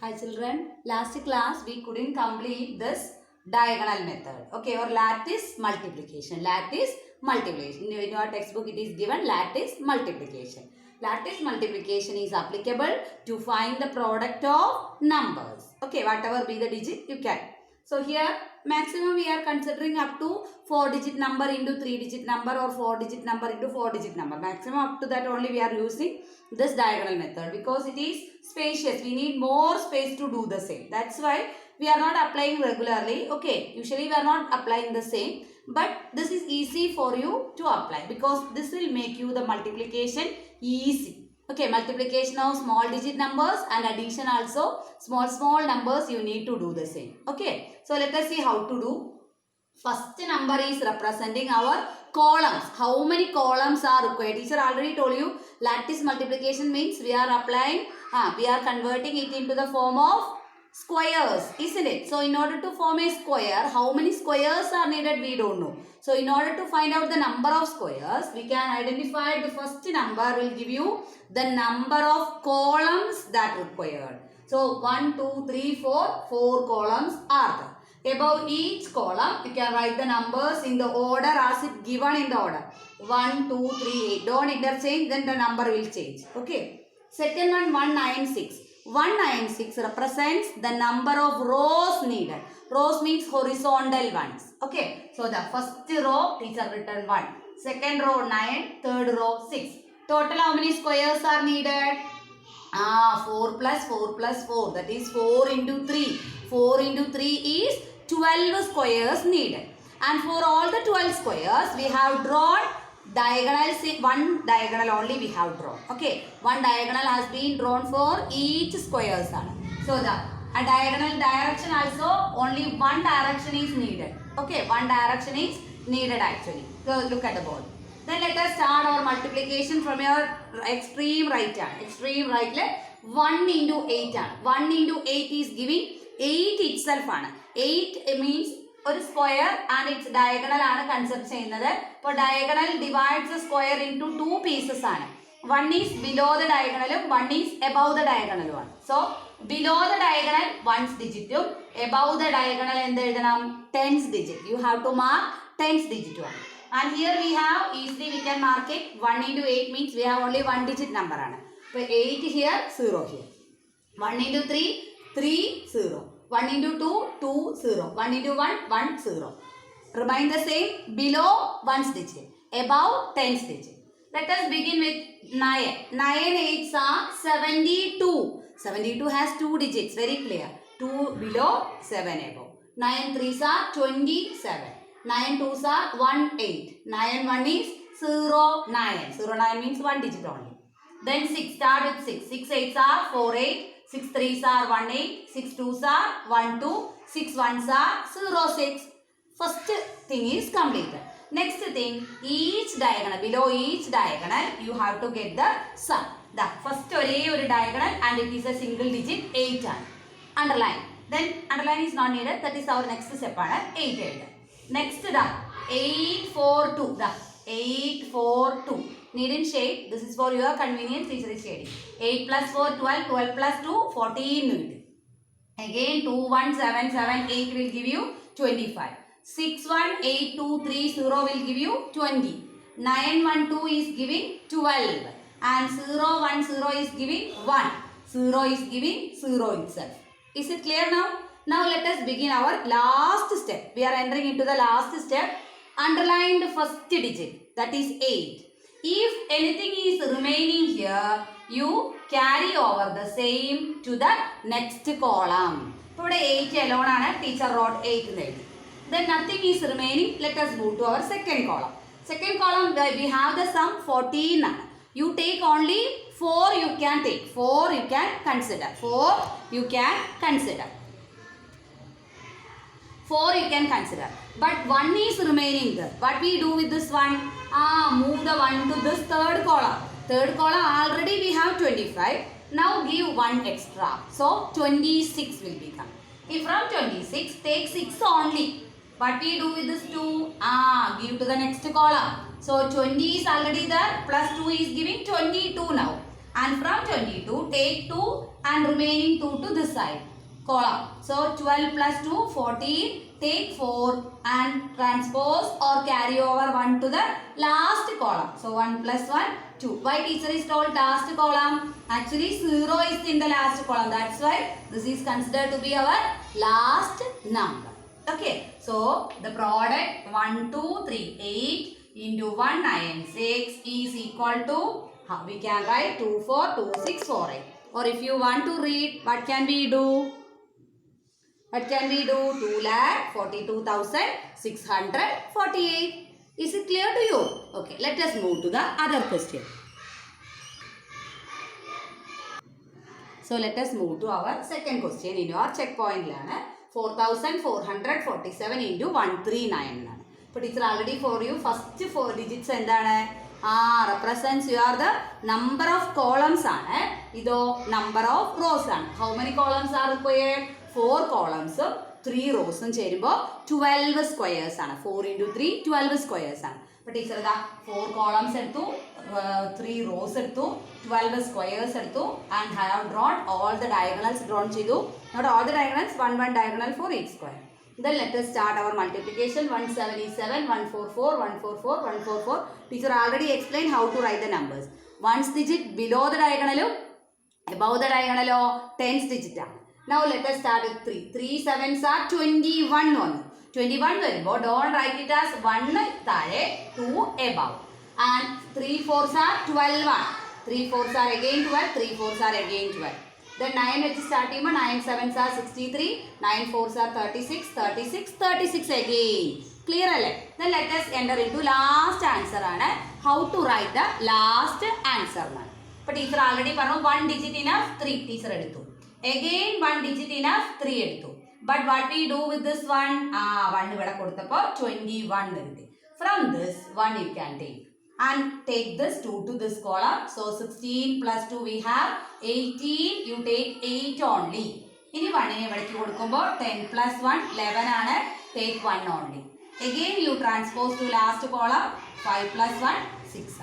Hi children, last class we couldn't complete this diagonal method, okay, or lattice multiplication. Lattice multiplication. In your textbook it is given lattice multiplication. Lattice multiplication is applicable to find the product of numbers. Okay, whatever be the digit you can. So here maximum we are considering up to 4-digit number into 3-digit number or 4-digit number into 4-digit number. Maximum up to that only we are using this diagonal method because it is spacious. We need more space to do the same. That's why we are not applying regularly. Okay, usually we are not applying the same. But this is easy for you to apply because this will make you the multiplication easy. Okay, multiplication of small digit numbers and addition also small numbers you need to do the same. Okay, so let us see how to do. First number is representing our columns. How many columns are required? Teacher already told you lattice multiplication means we are applying, we are converting it into the form of squares, isn't it? So in order to form a square, how many squares are needed we don't know. So in order to find out the number of squares, we can identify the first number will give you the number of columns that required. So 1, 2, 3, 4, 4 columns are there. Above each column, you can write the numbers in the order as it given in the order. 1, 2, 3, 8. Don't interchange, then the number will change. Okay. Second one, 196. 196 represents the number of rows needed. Rows means horizontal ones. Okay. So the first row, teacher written 1. Second row 9. Third row 6. Total how many squares are needed? 4 plus 4 plus 4. That is 4 into 3. 4 into 3 is 12 squares needed. And for all the 12 squares, we have drawn diagonals. One diagonal only we have drawn. Okay. One diagonal has been drawn for each squares. So the diagonal direction also only one direction is needed. Okay. One direction is needed actually. So look at the board. Then let us start our multiplication from your extreme right hand. Extreme right leg 1 into 8 ആണ്. 1 into 8 is giving 8 itself ആണ്. 8 means ഒരു square and its diagonal ആണ് consider ചെയ്യുന്നത്. അപ്പോൾ diagonal divides the square into 2 pieces ആണ്. One is below the diagonal, one is above the diagonal one. So below the diagonal 1's digit, above the diagonal എന്ത് എഴുതണം? 10's digit. You have to mark 10's digit one. And here we have easily we can mark it 1 into 8 means we have only 1 digit number ആണ്. So 8 here, 0 here. 1 into 3, 3, 0. 1 into 2, 2, 0. 1 into 1, 1, 0. Remain the same below 1's digit. Above 10's digit. Let us begin with 9. 9 8s are 72. 72 has 2 digits. Very clear. 2 below, 7 above. 9 3s are 27. 9 2s are 1 8. 9 1 is 0 9. 0 9 means 1 digit only. Then 6, start with 6. 6 8s are 4 8. 6 3s are 1 8. 6 2s are 1 2. 6 1s are 0 6. First thing is completed. Next thing, each diagonal, below each diagonal, you have to get the sum. The first one diagonal and it is a single digit 8. Underline. Then underline is not needed. That is our next step. 8. Next the 8 4 2. The 8 4 2. Needn't shade. This is for your convenience. Teacher is shading. 8 plus 4 12. 12 plus 2 14. Again 2 1 7 7 8 will give you 25. 6 1 8 2 3 0 will give you 20. 9 1 2 is giving 12. And 0 1 0 is giving 1. 0 is giving 0 itself. Is it clear now? Now let us begin our last step. We are entering into the last step. Underline the first digit. That is 8. If anything is remaining here, you carry over the same to the next column. Today 8 alone and teacher wrote 8. Then nothing is remaining. Let us move to our second column. Second column we have the sum 14. You take only 4 you can take. 4 you can consider. 4 you can consider. 4 you can consider. But 1 is remaining there. What we do with this one? Move the 1 to this third column. Third column already we have 25. Now give 1 extra. So 26 will become. If from 26 take 6 only. What we do with this 2? Give to the next column. So 20 is already there. Plus 2 is giving 22 now. And from 22, take 2 and remaining 2 to this side. Column. So 12 plus 2, 14. Take 4 and transpose or carry over 1 to the last column. So 1 plus 1, 2. Why teacher is told last column? Actually 0 is in the last column. That's why this is considered to be our last number. Okay. So the product 1, 2, 3, 8 into 1, 9, 6 is equal to, we can write 2, 4, 2, 6, 4, 8. Or if you want to read, what can we do? What can we do? 2,42,648. Is it clear to you? Okay, let us move to the other question. So let us move to our second question in your checkpoint. 4,447 into 139. But it's already for you. First 4 digits represents your the number of columns. This number of rows. How many columns are required? 4 columns, 3 rows, 12 squares. 4 into 3, 12 squares. But teacher, 4 columns, 3 rows, 12 squares, and I have drawn all the diagonals. Not all the diagonals, one diagonal for each square. Then let us start our multiplication. 177, 144, 144, 144. Teacher already explained how to write the numbers. 1's digit below the diagonal, above the diagonal, 10's digit. Now let us start with 3. 3 7s are 21. 21 don't write it as 1 2 above. And 3 4s are 12. 3 4s are again 12. 3 4s are again 12. Then 9 which is starting 9 7s are 63. 9 4s are 36. 36 36 again. Clear? Then let us enter into last answer. How to write the last answer? But teacher already 1 digit enough 3 teacher eduthu. Again 1 digit enough 3 eduthu. But what we do with this one? 1 ivada kodutappo 21. From this 1 you can take. And take this 2 to this column. So 16 plus 2 we have 18. You take 8 only. Ini 1 ine ivadekku kodukkumbo 10 plus 1 11 take 1 only. Again you transpose to last column 5 plus 1 6.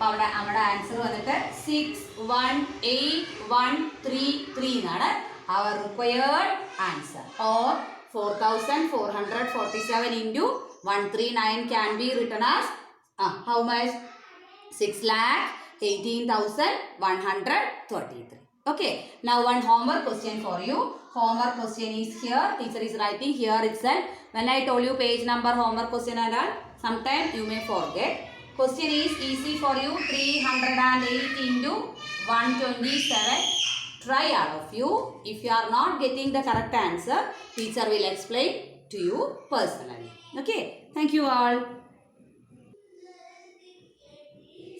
Our answer was 6, 1, 8, 1, 3, 3. Our required answer. Or 4,447 into 139 can be written as how much? 6,18,133. Okay. Now one homework question for you. Homework question is here. Teacher is writing here itself. When I told you page number homework question and all, sometimes you may forget. Question is easy for you. 308 into 127. Try all of you. If you are not getting the correct answer, teacher will explain to you personally. Okay. Thank you all.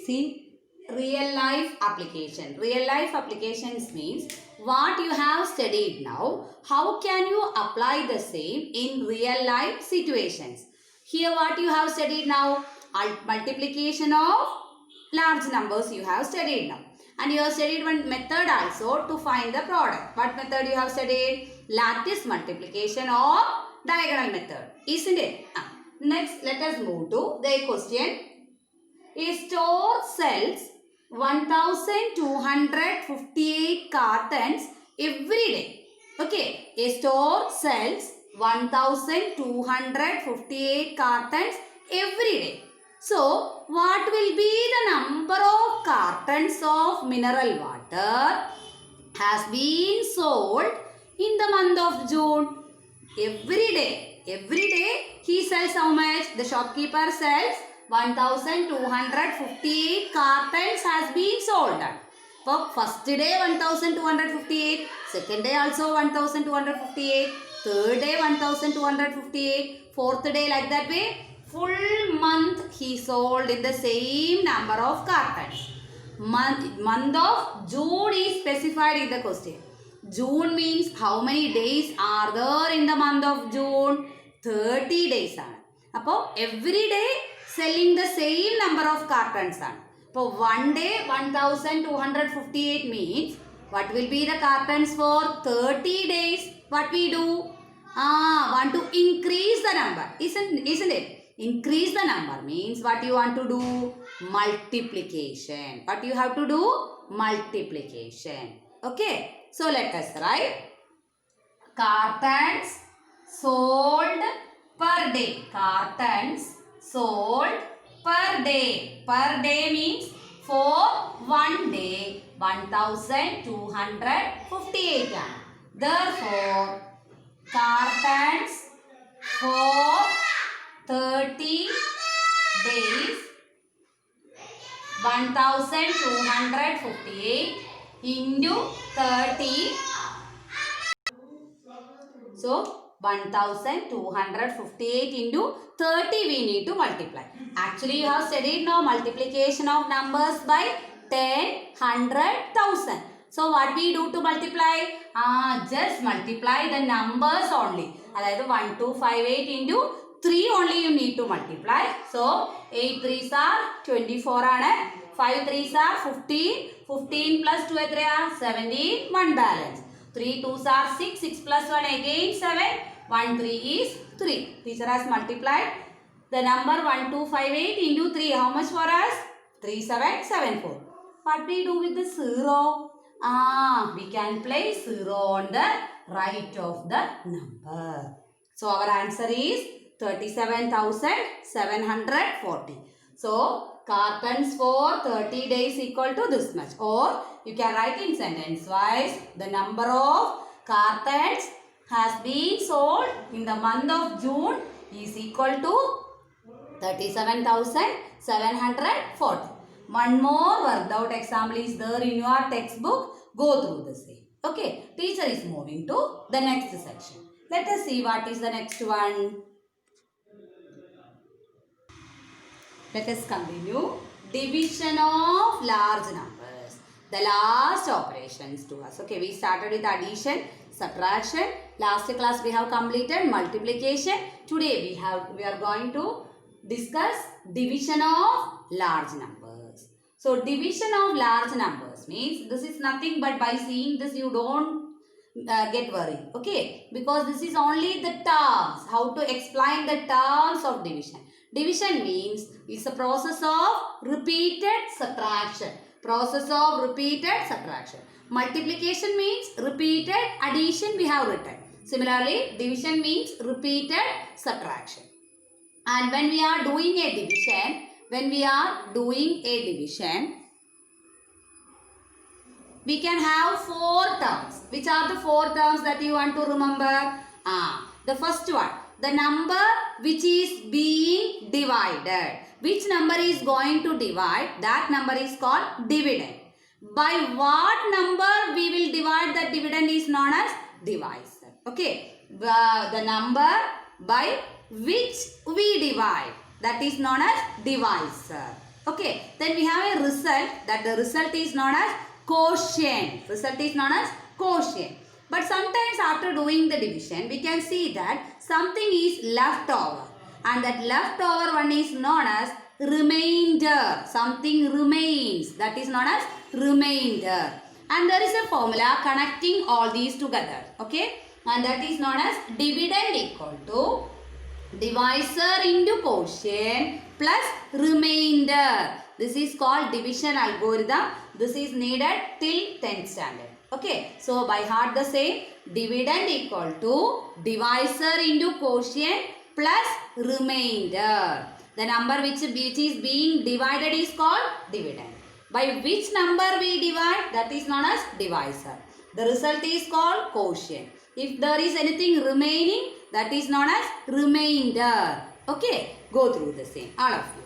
See, real life application. Real life applications means what you have studied now, how can you apply the same in real life situations? Here what you have studied now, multiplication of large numbers you have studied now. And you have studied one method also to find the product. What method you have studied? Lattice multiplication or diagonal method. Isn't it? Next, let us move to the question. A store sells 1,258 cartons every day. Okay. A store sells 1,258 cartons every day. So, what will be the number of cartons of mineral water has been sold in the month of June? Every day he sells how much? The shopkeeper sells 1,258 cartons has been sold. For first day 1,258, second day also 1,258, third day 1,258, fourth day like that way. Full month he sold in the same number of cartons. Month of June is specified in the question. June means how many days are there in the month of June? 30 days. So every day selling the same number of cartons. So one day 1,258 means what will be the cartons for 30 days? What we do? Want to increase the number. Isn't it? Increase the number means what you want to do? Multiplication. What you have to do? multiplication. Okay. So let us write cartons sold per day. Cartons sold per day. Per day means for one day 1258. Therefore, cartons for 30 days 1258 into 30. So 1258 into 30 we need to multiply. Actually you have studied now multiplication of numbers by 10, 100, 1000. So what we do to multiply? Just multiply the numbers only. That is 1258 into 3 only you need to multiply. So 8 3s are 24 and 5 3s are 15. 15 plus 2 is 17. 1 balance. 3 2s are 6. 6 plus 1 again 7. 1 3 is 3. Teacher has multiplied the number 1258 into 3. How much for us? 3774. What we do with the 0? We can place 0 on the right of the number. So our answer is 37,740. So cartons for 30 days equal to this much. Or you can write in sentence wise, the number of cartons has been sold in the month of June is equal to 37,740. One more worked out example is there in your textbook. Go through the same. Okay. Teacher is moving to the next section. Let us see what is the next one. Let us continue. Division of large numbers. The last operations to us. Okay, we started with addition, subtraction. Last class we have completed multiplication. Today we are going to discuss division of large numbers. So division of large numbers means this is nothing but by seeing this you don't get worried. Okay, because this is only the terms. How to explain the terms of division. Division means it's a process of repeated subtraction. Process of repeated subtraction. Multiplication means repeated addition we have written. Similarly, division means repeated subtraction. And when we are doing a division, we can have 4 terms. Which are the 4 terms that you want to remember? The first one, the number which is being divided. Which number is going to divide? That number is called dividend. By what number we will divide that dividend is known as divisor. Okay. The number by which we divide, that is known as divisor. Okay. Then we have a result. That the result is known as quotient. Result is known as quotient. But sometimes after doing the division, we can see that something is left over. And that leftover one is known as remainder. Something remains. That is known as remainder. And there is a formula connecting all these together. Okay. And that is known as dividend equal to divisor into quotient plus remainder. This is called division algorithm. This is needed till 10th standard. Okay. So by heart the same, dividend equal to divisor into quotient plus remainder. The number which is being divided is called dividend. By which number we divide? That is known as divisor. The result is called quotient. If there is anything remaining, that is known as remainder. Okay. Go through the same. All of you.